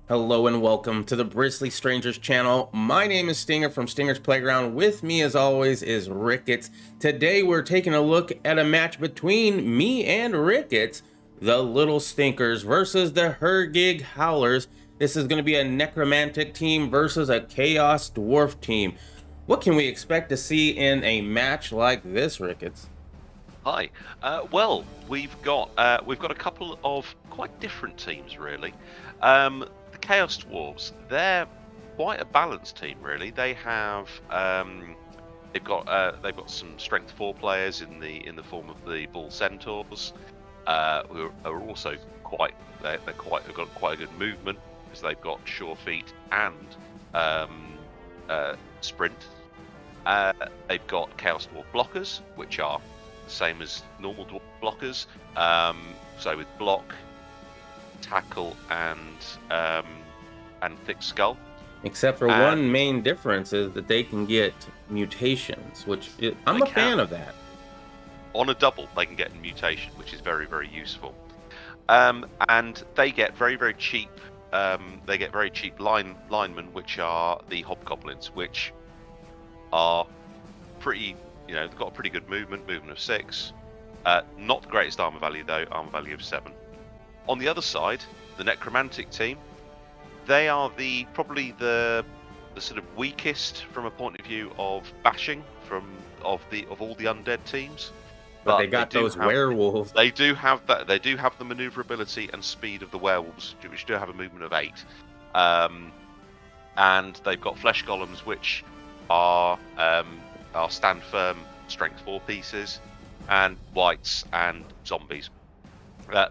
Hello and welcome to the Bristly Strangers channel. My name is Stinger from Stingers Playground. With me as always is Ricketts. Today we're taking a look at a match between me and Ricketts, the Little Stinkers versus the Hergig Howlers. This is going to be a necromantic team versus a chaos dwarf team. What can we expect to see in a match like this, Ricketts? Hi. Well, we've got a couple of quite different teams, really. The Chaos Dwarves, they're quite a balanced team, really. They've got some Strength 4 players in the form of the Bull Centaurs, who are also they've got quite a good movement because they've got sure feet and sprint. They've got Chaos Dwarf blockers, which are the same as normal dwarf blockers. So with block, tackle, and thick skull. Except for one main difference is that they can get mutations, I'm a fan of that. On a double, they can get a mutation, which is very, very useful. And they get very cheap. They get very cheap linemen, which are the hobgoblins, which are pretty. They've got a pretty good movement of 6. Not the greatest armor value though, armor value of 7. On the other side, the necromantic team, they are probably the sort of weakest from a point of view of bashing of all the undead teams. But they got those werewolves. They do have that. They do have the maneuverability and speed of the werewolves, which do have a movement of 8. And they've got flesh golems, which are stand firm strength 4 pieces, and wights and zombies.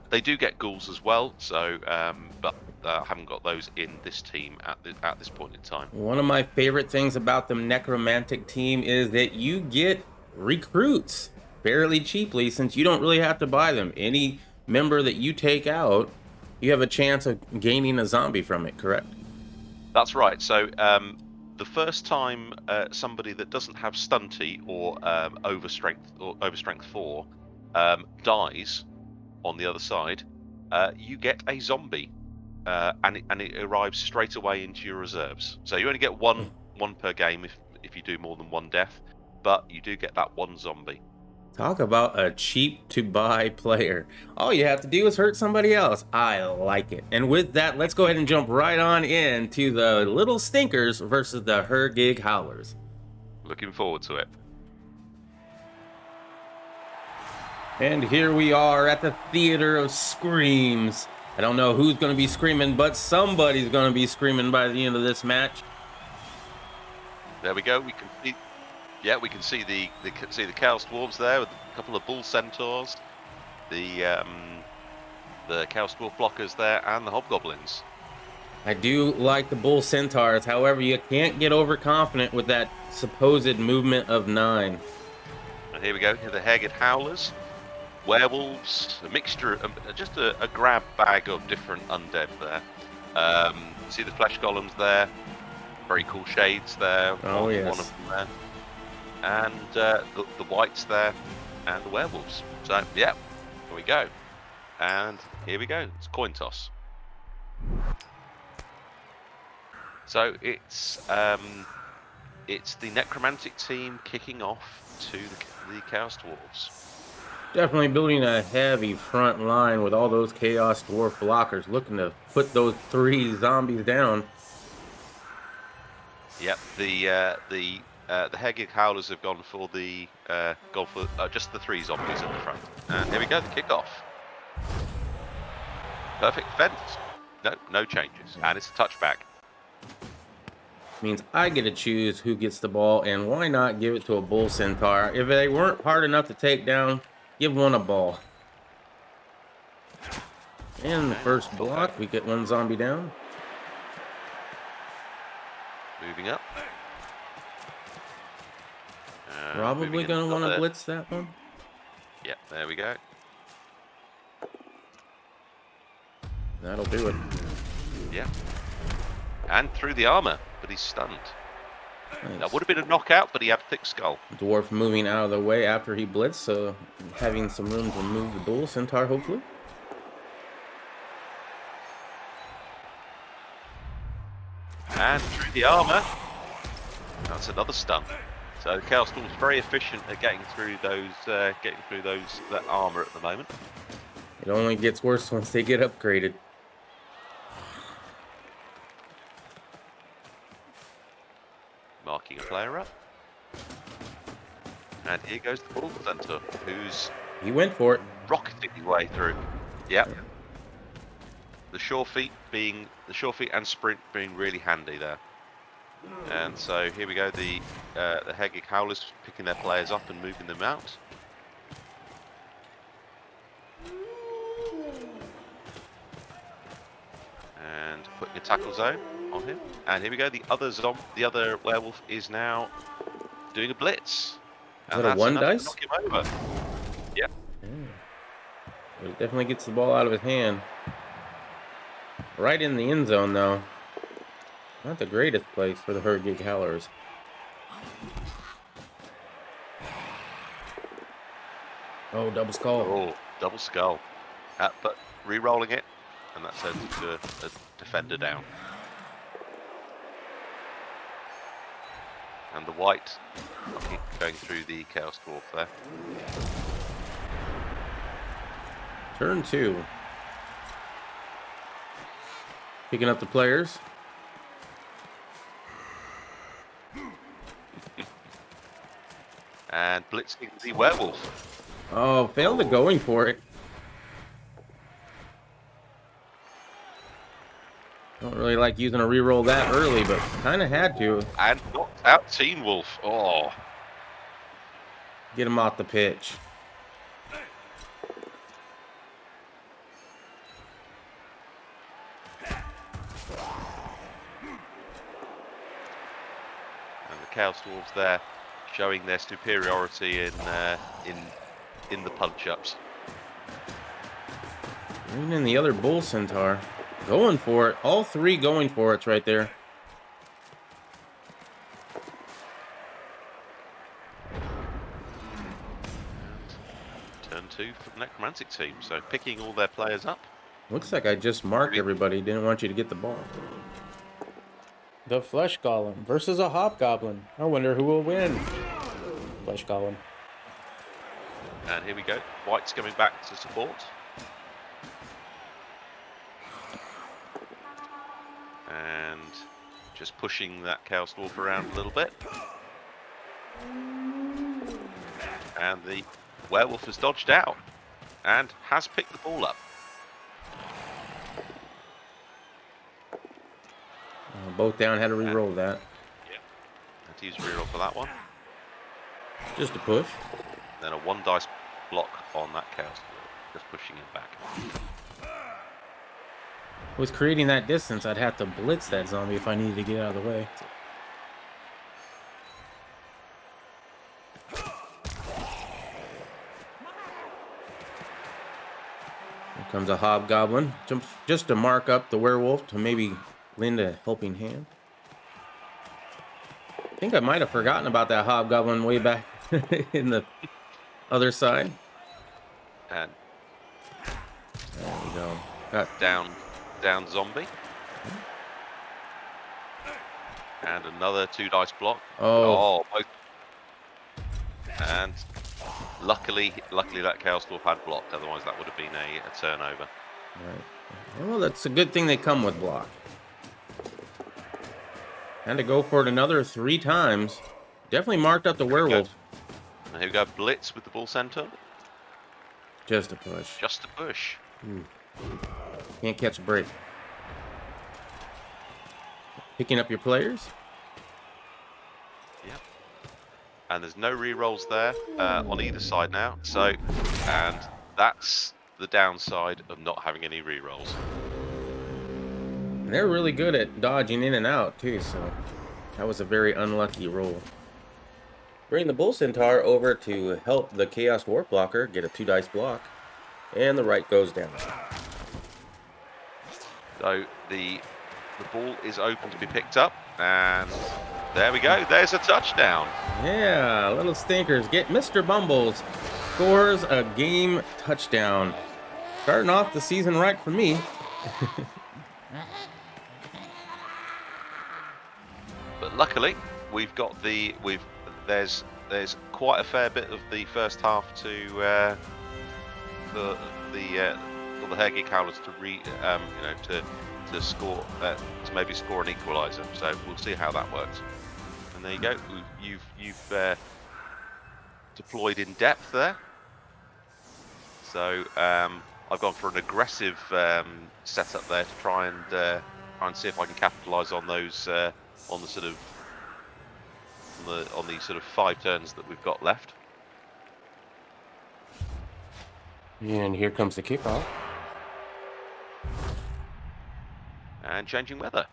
They do get ghouls as well, so but I haven't got those in this team at this point in time. One of my favorite things about the necromantic team is that you get recruits fairly cheaply, since you don't really have to buy them. Any member that you take out, you have a chance of gaining a zombie from it, correct? That's right. So the first time somebody that doesn't have stunty or over strength 4 dies on the other side, you get a zombie, and it arrives straight away into your reserves. So you only get one per game if you do more than one death, but you do get that one zombie. Talk about a cheap to buy player. All you have to do is hurt somebody else. I like it. And with that, let's go ahead and jump right on into the Little Stinkers versus the Hergig Howlers. Looking forward to it. And here we are at the Theater of Screams. I don't know who's going to be screaming, but somebody's going to be screaming by the end of this match. There we go. We can see the Chaos Dwarves there with a couple of Bull Centaurs, the Chaos Dwarf blockers there, and the Hobgoblins. I do like the Bull Centaurs, however, you can't get overconfident with that supposed movement of 9. And here we go, the Hergig Howlers, werewolves, a mixture, just a grab bag of different undead there. See the flesh golems there, very cool shades there. Oh, yes. One of them there. And the wights there, and the werewolves. So yeah, here we go, and here we go. It's coin toss. So it's the necromantic team kicking off to the Chaos Dwarves. Definitely building a heavy front line with all those Chaos Dwarf blockers, looking to put those 3 zombies down. Yep, the Hergig Howlers have gone for just the 3 zombies at the front. And here we go, the kickoff. Perfect defense. No changes. And it's a touchback. Means I get to choose who gets the ball, and why not give it to a Bull Centaur? If they weren't hard enough to take down, give one a ball. And the first block, we get 1 zombie down. Moving up. Probably going to want to blitz that one. Yep, there we go. That'll do it. Yeah. And through the armor, but he's stunned. Nice. That would have been a knockout, but he had thick skull. Dwarf moving out of the way after he blitzed, so having some room to move the Bull Centaur, hopefully. And through the armour. That's another stun. So Chaos Dwarf's very efficient at getting through that armour at the moment. It only gets worse once they get upgraded. Marking a player up. And here goes the Bull Centaur, He went for it. rocketing his way through. Yep. The sure feet and sprint being really handy there. And so here we go, the Hergig Howlers picking their players up and moving them out. And putting a tackle zone on him. And here we go, the other werewolf is now doing a blitz. Is that a 1 dice? Knock him over. Yeah. He definitely gets the ball out of his hand. Right in the end zone, though. Not the greatest place for the Hergig Howlers. Oh, double skull. Oh, double skull. But re-rolling it, and that sends it to a defender down. And the white going through the Chaos Dwarf there. Turn 2. Picking up the players. And blitzing the werewolf. Oh, failed at going for it. Don't really like using a reroll that early, but kind of had to. And knocked out Teen Wolf. Oh. Get him off the pitch. And the Chaos Dwarves there showing their superiority in the punch-ups. Even the other Bull Centaur. Going for it. All three going for it right there. Turn 2 for the Necromantic team. So picking all their players up. Looks like I just marked everybody. Didn't want you to get the ball. The Flesh Golem versus a Hobgoblin. I wonder who will win. Flesh Golem. And here we go. White's coming back to support. And just pushing that Chaos Dwarf around a little bit. And the werewolf has dodged out and has picked the ball up. Both down, had to re-roll that. Yeah. Had to use reroll for that one. Just a push. Then a 1 dice block on that Chaos Dwarf, just pushing him back. With creating that distance, I'd have to blitz that zombie if I needed to get out of the way. Here comes a Hobgoblin. Just to mark up the werewolf to maybe lend a helping hand. I think I might have forgotten about that Hobgoblin way back in the other side. And there we go. Got down zombie. And another 2 dice block. Oh, both. And luckily that Chaos Dwarf had blocked, otherwise that would have been a turnover. right. Well, that's a good thing they come with block. Had to go for it another 3 times. Definitely marked up the werewolf. And here we go, blitz with the Bull Centaur. Just a push. Just a push. Can't catch a break. Picking up your players. Yep. And there's no re-rolls there on either side now. So, and that's the downside of not having any re-rolls. And they're really good at dodging in and out too, so that was a very unlucky roll. Bring the Bull Centaur over to help the Chaos Dwarf blocker get a 2 dice block, and the right goes down. So the ball is open to be picked up, and there we go. There's a touchdown. Yeah, Little Stinkers get Mr. Bumbles scores a game touchdown. Starting off the season right for me. luckily, there's quite a fair bit of the first half to for the Hergig Howlers to score to maybe score an equaliser. So we'll see how that works. And there you go. You've deployed in depth there. So I've gone for an aggressive setup there to try and see if I can capitalise on those on the sort of 5 turns that we've got left. And here comes the kickoff. And changing weather,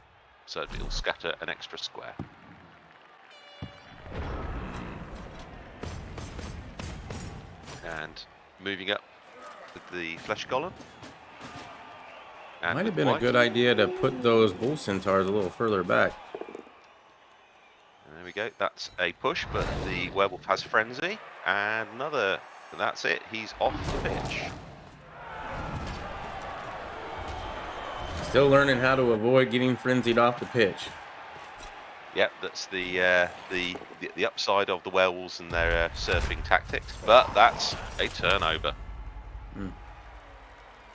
so it'll scatter an extra square. And moving up with the flesh golem. Might have been a good idea to put those bull centaurs a little further back. There we go. That's a push, but the werewolf has frenzy, and another. And that's it. He's off the pitch. Still learning how to avoid getting frenzied off the pitch. Yep, that's the upside of the werewolves and their surfing tactics. But that's a turnover.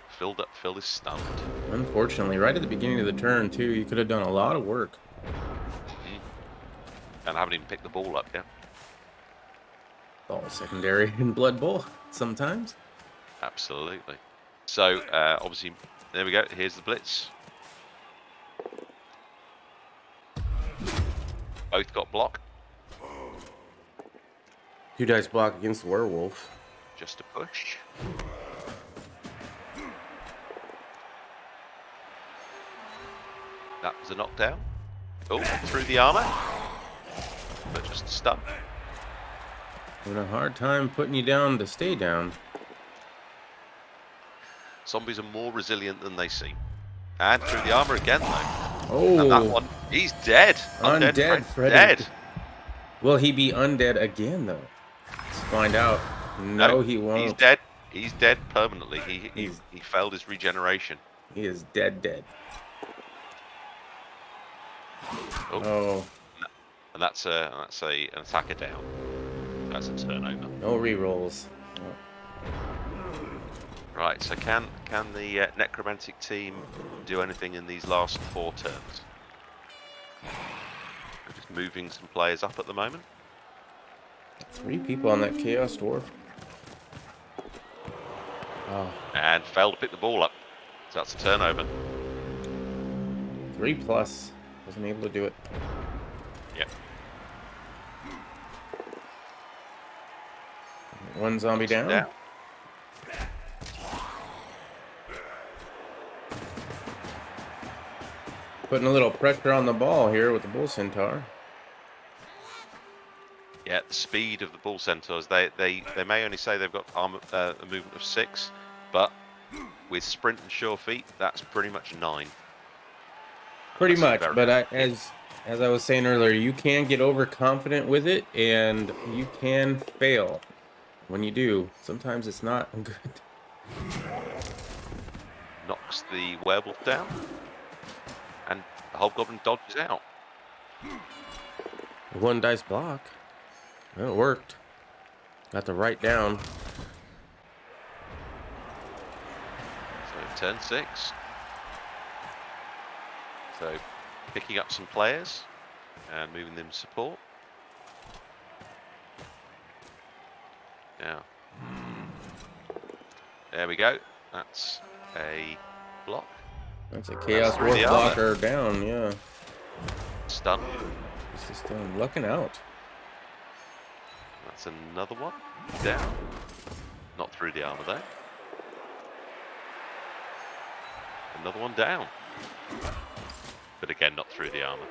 Phil is stunned. Unfortunately, right at the beginning of the turn too, you could have done a lot of work. And I haven't even picked the ball up yet. All secondary in Blood Bowl sometimes. Absolutely. So obviously, there we go. Here's the blitz. Both got block. 2 dice block against the werewolf. Just a push. That was a knockdown. Oh, through the armor. But just a stun. Having a hard time putting you down to stay down. Zombies are more resilient than they seem. And through the armor again, though. Oh, and that one, he's dead. Undead Freddy. Dead. Will he be undead again, though? Let's find out. No, he won't. He's dead. He's dead permanently. He failed his regeneration. He is dead. Oh. And that's an attacker down. That's a turnover. No rerolls. Right, so can the necromantic team do anything in these last 4 turns? We're just moving some players up at the moment. 3 people on that Chaos Dwarf. Oh. And failed to pick the ball up. So that's a turnover. 3+. Wasn't able to do it. Yep. 1 zombie down. Putting a little pressure on the ball here with the Bull Centaur. Yeah, the speed of the Bull Centaurs. They may only say they've got armor, a movement of 6, but with sprint and sure feet, that's pretty much 9. Pretty much, but as I was saying earlier, you can get overconfident with it, and you can fail. When you do, sometimes it's not good. Knocks the werewolf down, and the hobgoblin dodges out. 1 dice block. Well, it worked. Got the right down. So turn 6. So picking up some players and moving them to support. Now, there we go. That's a block. That's a Chaos Dwarf blocker down, yeah. Stun. This is stun. Lucking out. That's another one. Down. Not through the armor though. Another one down. But again, not through the armor.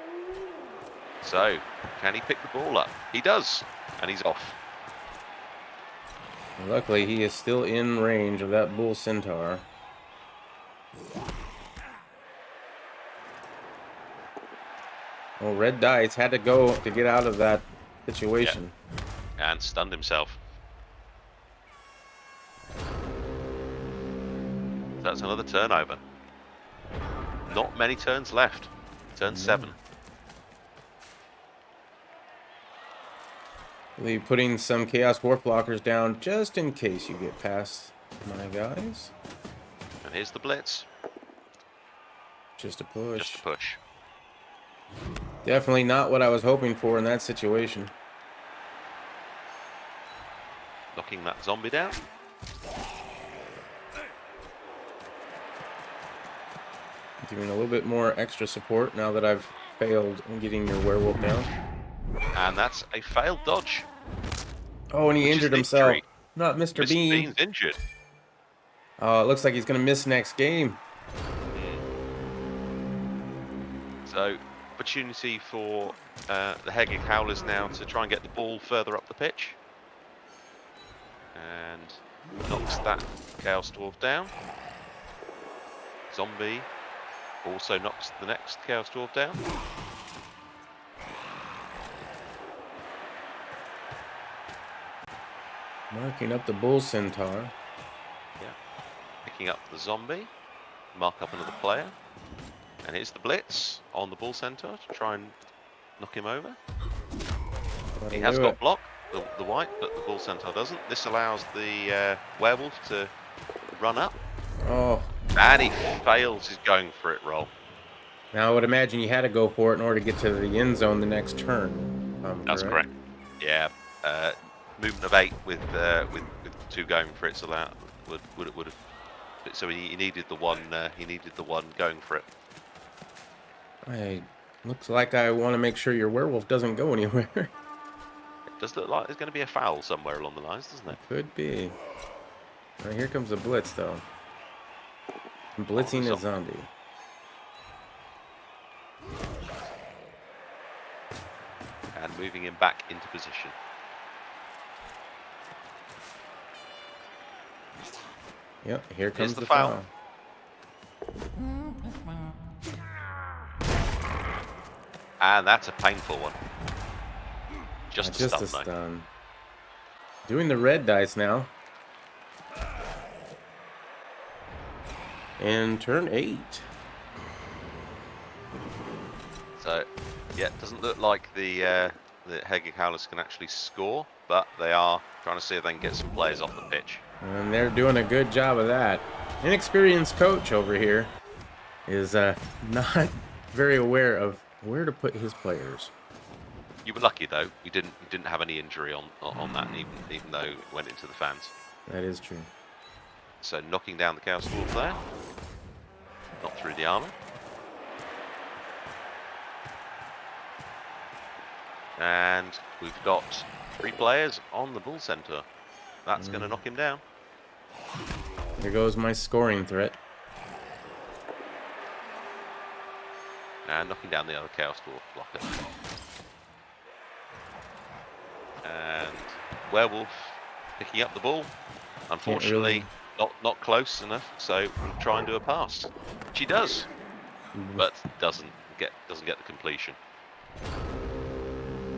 So, can he pick the ball up? He does. And he's off. Luckily, he is still in range of that Bull Centaur. Well, red dice had to go to get out of that situation. Yeah. And stunned himself. That's another turnover. Not many turns left. Turn 7. Really putting some Chaos Dwarf blockers down just in case you get past my guys. And here's the blitz. Just a push. Just a push. Definitely not what I was hoping for in that situation. Knocking that zombie down. Giving a little bit more extra support now that I've failed in getting your werewolf down. And that's a failed dodge. Oh, and he injured himself. Injury. Not Mr. Bean. Bean's injured. Oh, it looks like he's going to miss next game. So, opportunity for the Hergig Howlers now to try and get the ball further up the pitch. And knocks that Chaos Dwarf down. Zombie also knocks the next Chaos Dwarf down. Marking up the Bull Centaur. Yeah. Picking up the zombie. Mark up another player. And here's the blitz on the Bull Centaur to try and knock him over. He has got block, the white, but the Bull Centaur doesn't. This allows the werewolf to run up. Oh. And he fails his going for it roll. Now I would imagine you had to go for it in order to get to the end zone the next turn. That's correct. Yeah. Movement of 8 with 2 going for it, so that would have. So he needed the one. He needed the one going for it. Looks like I want to make sure your werewolf doesn't go anywhere. It does look like there's going to be a foul somewhere along the lines, doesn't it? Could be. All right, here comes the blitz, though. I'm blitzing a zombie. And moving him back into position. Yep, here comes the foul. And that's a painful one. Just a stun. Doing the red dice now. And turn 8. So, yeah, it doesn't look like the Hergig Howlers can actually score, but they are trying to see if they can get some players off the pitch. And they're doing a good job of that. Inexperienced coach over here is not very aware of where to put his players. You were lucky though; you didn't have any injury on that, even though it went into the fans. That is true. So knocking down the Chaos Dwarf there, not through the armor. And we've got 3 players on the Bull Centaur. That's going to knock him down. Here goes my scoring threat. And knocking down the other Chaos Dwarf blocker. And Werewolf picking up the ball. Unfortunately, not close enough, so we'll try and do a pass. She does, but doesn't get the completion.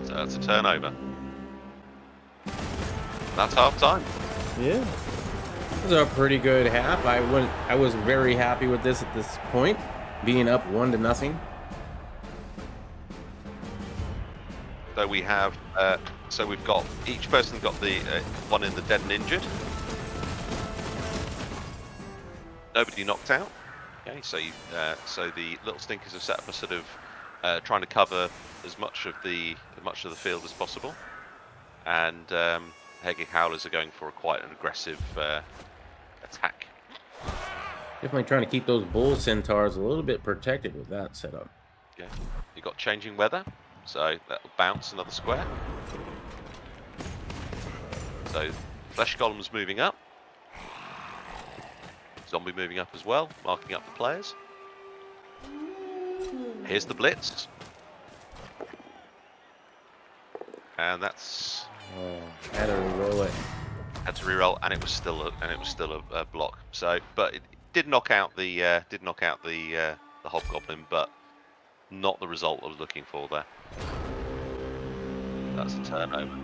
So that's a turnover. That's half time. Yeah. It was a pretty good half. I was very happy with this at this point, being up 1-0. So we have, so we've got each person got the one in the dead and injured. Nobody knocked out. Okay, so so the Little Stinkers have set up a sort of trying to cover as much of the field as possible, and Hergig Howlers are going for quite an aggressive attack. Definitely trying to keep those Bull Centaurs a little bit protected with that setup. Yeah, you got changing weather, so that'll bounce another square. So flesh columns moving up, zombie moving up as well, marking up the players. Here's the blitz, and that's had to re-roll it. Had to re-roll, and it was still a block. So, but it did knock out the hobgoblin, but not the result I was looking for there. That's a turnover.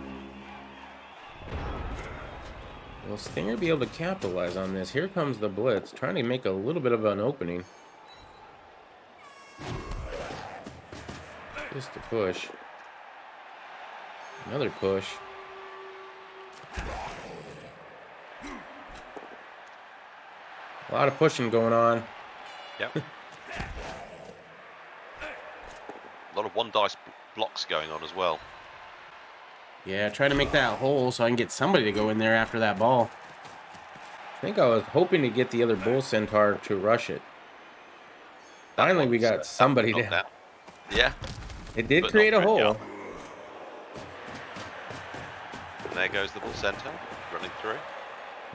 Will Stinger be able to capitalize on this? Here comes the blitz, trying to make a little bit of an opening. Just a push. Another push. A lot of pushing going on. Yep. A lot of one dice blocks going on as well. Yeah, try to make that hole so I can get somebody to go in there after that ball. I think I was hoping to get the other Bull Centaur to rush it. Finally, we got somebody down. Yeah. It did create a hole. And there goes the Bull Centaur running through.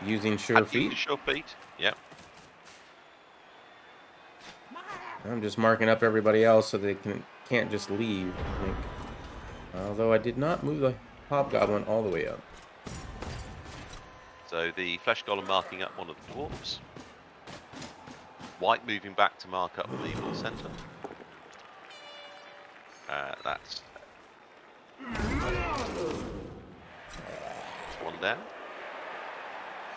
Using sure feet. Sure feet. Yep. I'm just marking up everybody else so they can't just leave, I think. Although I did not move the Hobgoblin all the way up. So the Flesh Golem marking up one of the Dwarves. White moving back to mark up the Bull Centaur. That's one down.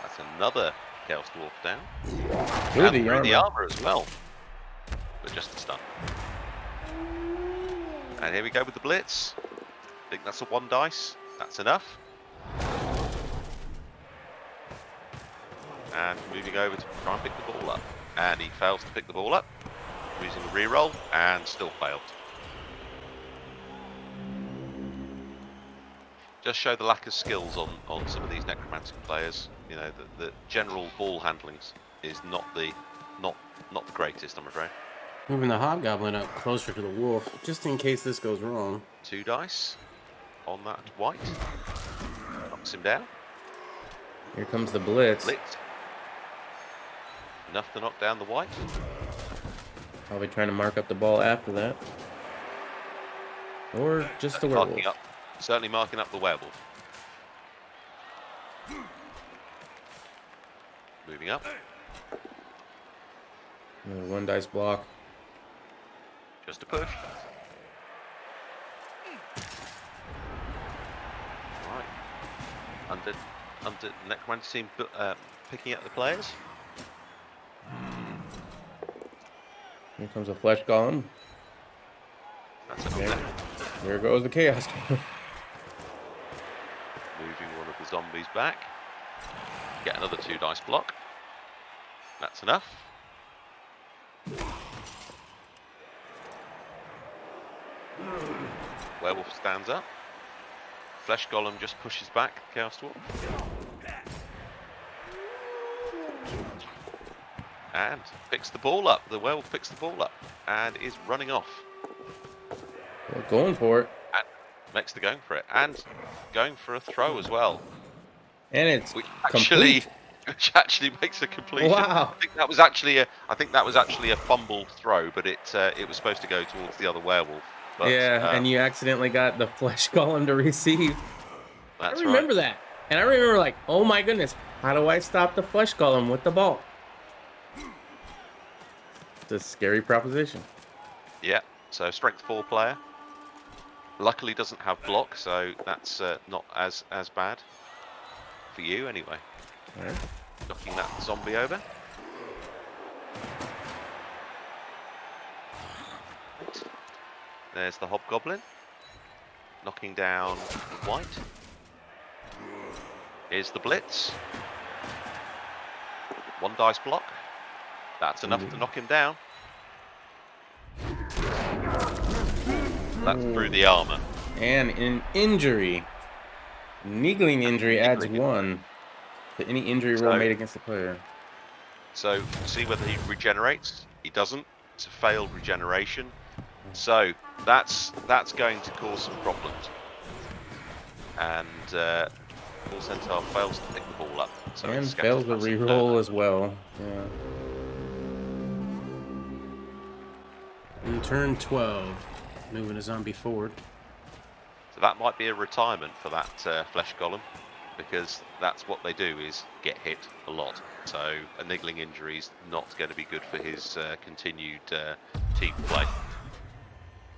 That's another Chaos Dwarf down. Through the armor as well. But just a stun. And here we go with the Blitz. I think that's a 1 dice. That's enough. And moving over to try and pick the ball up. And he fails to pick the ball up. Using a reroll and still failed. Just show the lack of skills on some of these necromantic players. You know, the general ball handling is not the greatest, I'm afraid. Moving the Hobgoblin up closer to the wolf, just in case this goes wrong. 2 dice on that white. Knocks him down. Here comes the Blitz. Enough to knock down the white. Probably trying to mark up the ball after that. Or just the werewolf. Certainly marking up the werewolf. Moving up. Another 1 dice block. Just a push. Right. Undead necromancy team picking up the players. Here comes a Flesh Golem. That's enough. There goes the Chaos. Moving one of the zombies back. Get another 2 dice block. That's enough. Werewolf stands up. Flesh Golem just pushes back Chaos Dwarf. And picks the ball up. The werewolf picks the ball up and is running off. Well, going for it. And makes the going for it. And going for a throw as well. And it's which complete. actually makes a completion. Wow. I think that was actually a fumbled throw, but it was supposed to go towards the other werewolf. But, yeah, and you accidentally got the Flesh Golem to receive. I remember that. And I remember like, oh my goodness, how do I stop the Flesh Golem with the ball? It's a scary proposition. Yeah, so strength 4 player. Luckily doesn't have block, so that's not as bad. For you, anyway. All right. Knocking that zombie over. Right. There's the Hobgoblin. Knocking down the white. Here's the Blitz. 1 dice block. That's enough to knock him down. That's through the armor. And an injury. Niggling injury adds 1 to any injury roll made against the player. So, see whether he regenerates. He doesn't. It's a failed regeneration. So, that's going to cause some problems. And Bull Centaur fails to pick the ball up. So and fails the reroll as well. Yeah. In turn 12, moving a zombie forward. So that might be a retirement for that Flesh Golem, because that's what they do, is get hit a lot. So a niggling injury is not going to be good for his continued team play.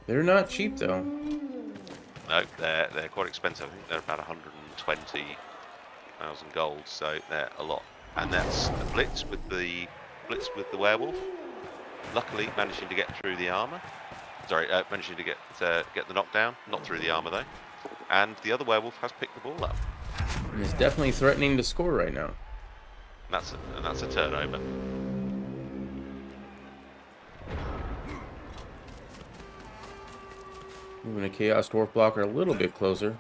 They're not cheap though. No, they're quite expensive. I think they're about 120,000 gold, so they're a lot. And that's the Blitz with the werewolf. Luckily, managing to get through the armor. Sorry, managing to get the knockdown, not through the armor though. And the other werewolf has picked the ball up. And is definitely threatening to score right now. And that's a turnover. Moving a Chaos Dwarf blocker a little bit closer.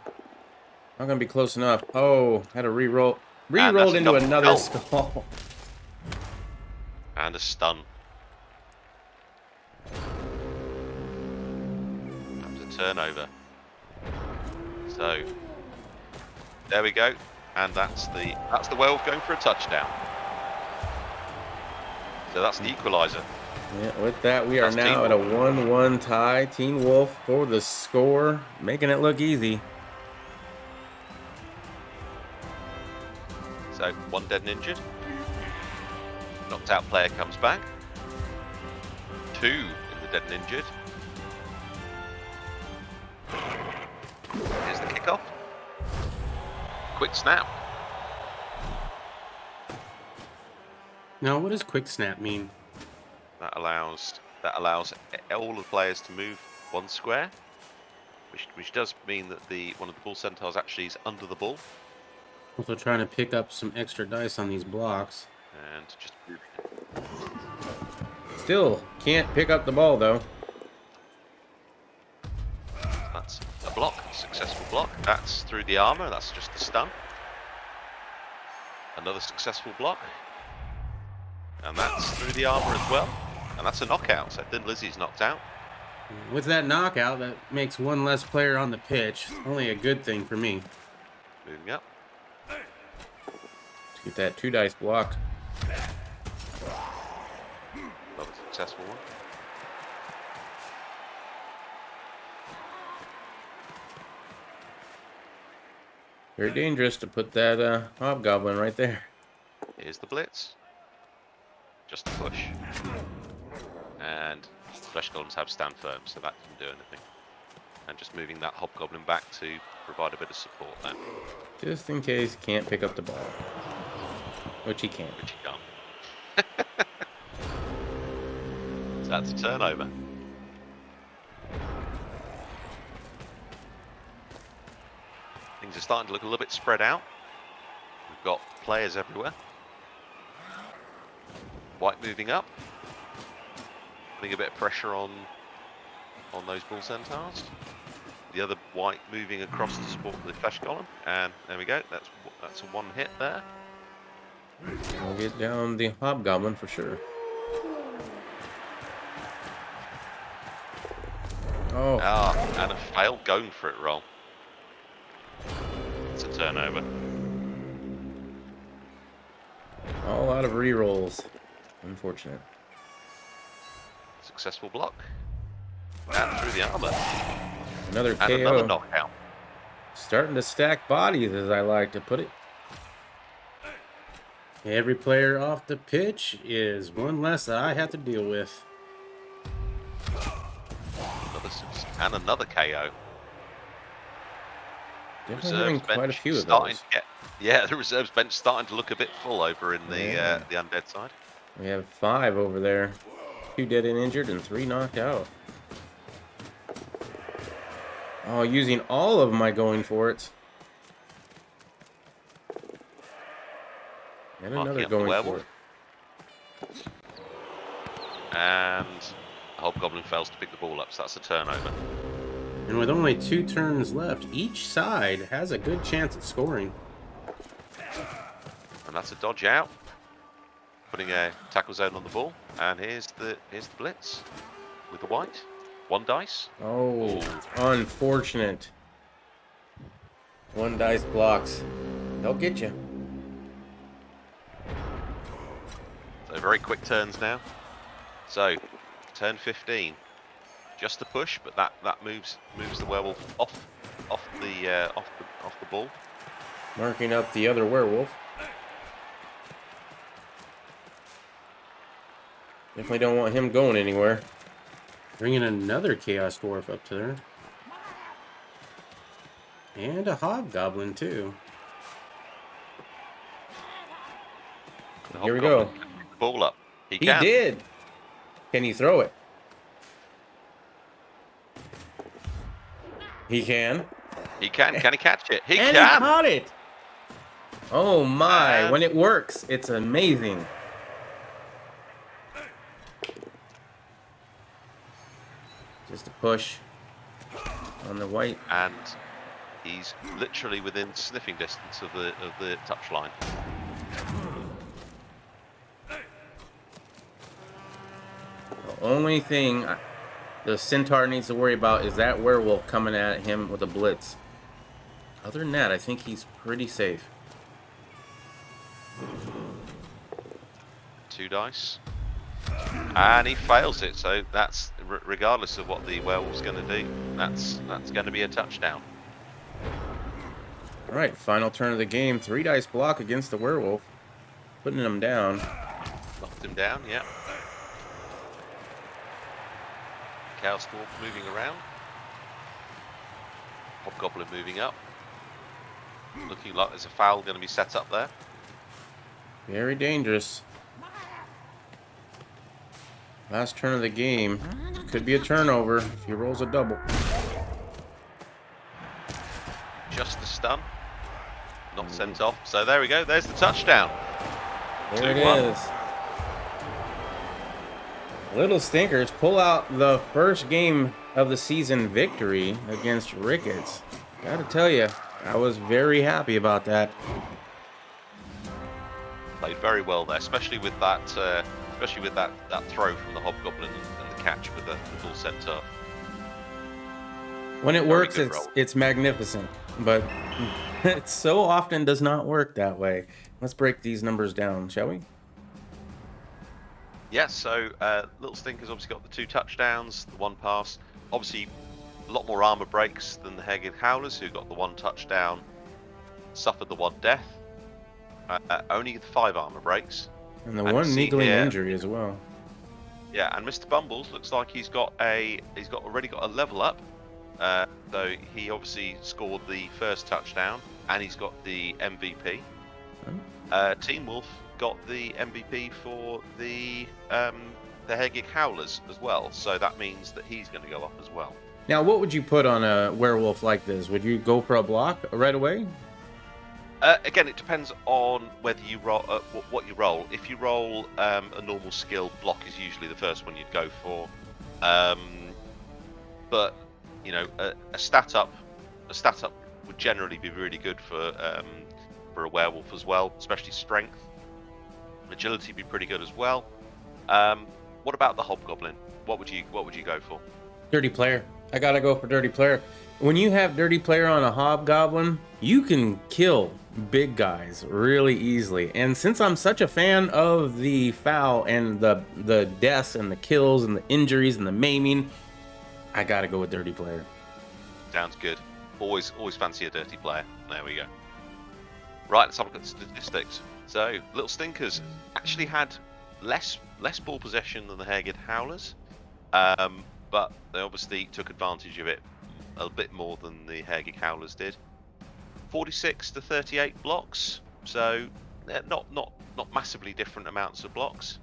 Not gonna be close enough. Oh, had to re-roll. Re-rolled into another skull. And a stun. That was a turnover. So there we go. And that's the werewolf going for a touchdown. So that's the equalizer. Yeah, with that, we are now at a 1-1 tie. Teen Wolf for the score, making it look easy. So, one dead and injured. Knocked out player comes back. 2 in the dead and injured. Here's the kickoff. Quick snap. Now, what does quick snap mean? That allows all the players to move 1 square, which does mean that one of the Bull Centaurs actually is under the bull. Also trying to pick up some extra dice on these blocks. And just move. Still can't pick up the ball though. That's a block, successful block. That's through the armor. That's just the stun. Another successful block, and that's through the armor as well. And that's a knockout. So Thin Lizzie's knocked out. With that knockout, that makes 1 less player on the pitch. Only a good thing for me. Moving up. Get that 2 dice block. Another successful one. Very dangerous to put that hobgoblin right there. Here's the blitz. Just a push. And flesh golems have stand firm, so that can do anything. And just moving that hobgoblin back to provide a bit of support there. Just in case he can't pick up the ball. Which he can. Which he can't. So that's a turnover. Things are starting to look a little bit spread out. We've got players everywhere. White moving up. Putting a bit of pressure on those Bull Centaurs. The other white moving across to support the flesh column. And there we go. That's a 1 hit there. We'll get down the hobgoblin for sure. Oh. And a failed going for it roll. It's a turnover. All out of re-rolls. Unfortunate. Successful block. And through the armor. Another KO. And another knockout. Starting to stack bodies, as I like to put it. Every player off the pitch is 1 less that I have to deal with. And another KO. Definitely having quite a few of those. those. The reserves bench starting to look a bit full over in the undead side. We have 5 over there. 2 dead and injured and 3 knocked out. Oh, using all of my going for it. And another going for it. And Hobgoblin fails to pick the ball up, so that's a turnover. And with only 2 turns left, each side has a good chance at scoring. And that's a dodge out. Putting a tackle zone on the ball. And here's the blitz with the white. 1 dice. Oh, unfortunate. 1 dice blocks. They'll get you. So very quick turns now. So turn 15. Just a push, but that moves the werewolf off the ball. Marking up the other werewolf. Definitely don't want him going anywhere. Bringing another Chaos Dwarf up to there. And a Hobgoblin, too. Here we go. Ball up. He did. Can he throw it? He can. He can. Can he catch it? He and can. He caught it. Oh my! When it works, it's amazing. Just a push. on the white. And he's literally within sniffing distance of the touch line. The only thing the Centaur needs to worry about is that werewolf coming at him with a blitz. Other than that, I think he's pretty safe. 2 dice. And he fails it, so that's regardless of what the werewolf's going to do, that's going to be a touchdown. All right, final turn of the game. 3 dice block against the werewolf, putting him down. Knocked him down, yeah. Chaos Dwarf moving around. Hobgoblin moving up. Looking like there's a foul going to be set up there. Very dangerous. Last turn of the game. Could be a turnover if he rolls a double. Just the stun. Not sent off. So there we go. There's the touchdown. There it 2-1. is. Little Stinkers pull out the first game of the season victory against Ricketts. Gotta tell you, I was very happy about that. Played very well there, especially with that throw from the Hobgoblin and the catch with the Bull Centaur. When it Very works, good roll. it's magnificent, but it so often does not work that way. Let's break these numbers down, shall we? Yeah, so Little Stinkers obviously got the 2 touchdowns, the 1 pass. Obviously, a lot more armor breaks than the Hergig Howlers, who got the 1 touchdown, suffered the 1 death. Only 5 armor breaks. And the And one see niggling here- injury as well. Yeah, and Mr. Bumbles looks like he's already got a level up. So he obviously scored the first touchdown, and he's got the MVP. Teen Wolf got the MVP for the Hergig Howlers as well, so that means that he's going to go up as well. Now, what would you put on a werewolf like this? Would you go for a block right away? Again, it depends on whether you roll what you roll. If you roll a normal skill, block is usually the first one you'd go for. But you know, a stat up would generally be really good for a werewolf as well, especially strength. Agility would be pretty good as well. What about the Hobgoblin? What would you go for? Dirty player. I gotta go for dirty player. When you have dirty player on a hobgoblin, you can kill big guys really easily. And since I'm such a fan of the foul and the deaths and the kills and the injuries and the maiming, I gotta go with dirty player. Sounds good. Always fancy a dirty player. There we go. Right, let's have a look at the statistics. So, Little Stinkers actually had less ball possession than the Hergig Howlers, but they obviously took advantage of it a bit more than the Hergig Howlers did. 46 to 38 blocks, so not massively different amounts of blocks,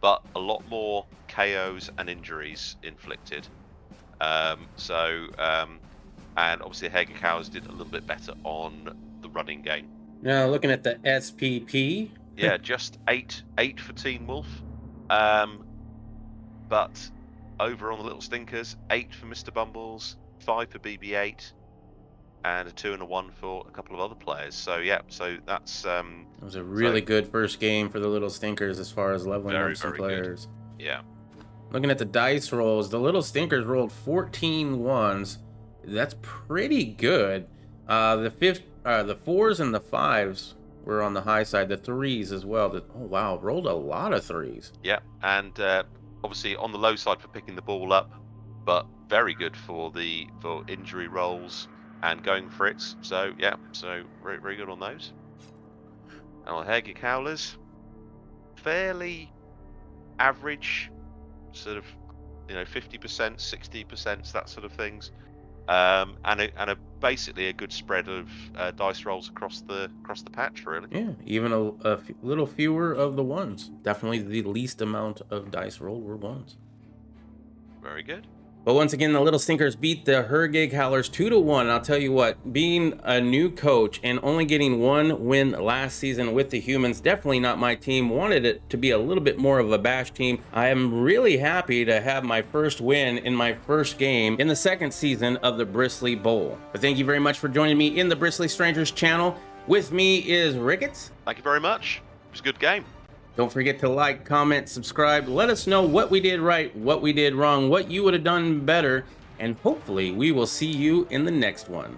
but a lot more KOs and injuries inflicted. And obviously the Hergig Howlers did a little bit better on the running game. Now looking at the SPP. Yeah, just eight for Teen Wolf, but over on the Little Stinkers, 8 for Mr. Bumbles, 5 for BB8, and a 2 and a 1 for a couple of other players. So yeah, so that's It was a really good first game for the Little Stinkers as far as leveling Very, up some very good. players. yeah. Looking at the dice rolls, the Little Stinkers rolled 14 ones. That's pretty good. The 4s and the 5s were on the high side. The 3s as well. Oh wow, rolled a lot of 3s. Yeah, and obviously on the low side for picking the ball up, but very good for injury rolls and going for it. So yeah, so very, very good on those. And on Hergig Howlers, fairly average, sort of 50%, 60%, that sort of things, and basically a good spread of dice rolls across the patch, really. Yeah, even a little fewer of the ones. Definitely the least amount of dice rolled were ones. Very good. But once again, the Little Stinkers beat the Hergig Howlers 2-1. I'll tell you what, being a new coach and only getting one win last season with the humans, definitely not my team. Wanted it to be a little bit more of a bash team. I am really happy to have my first win in my first game in the second season of the Bristly Bowl. But thank you very much for joining me in the Bristly Strangers channel. With me is Ricketts. Thank you very much. It was a good game. Don't forget to like, comment, subscribe. Let us know what we did right, what we did wrong, what you would have done better, and hopefully we will see you in the next one.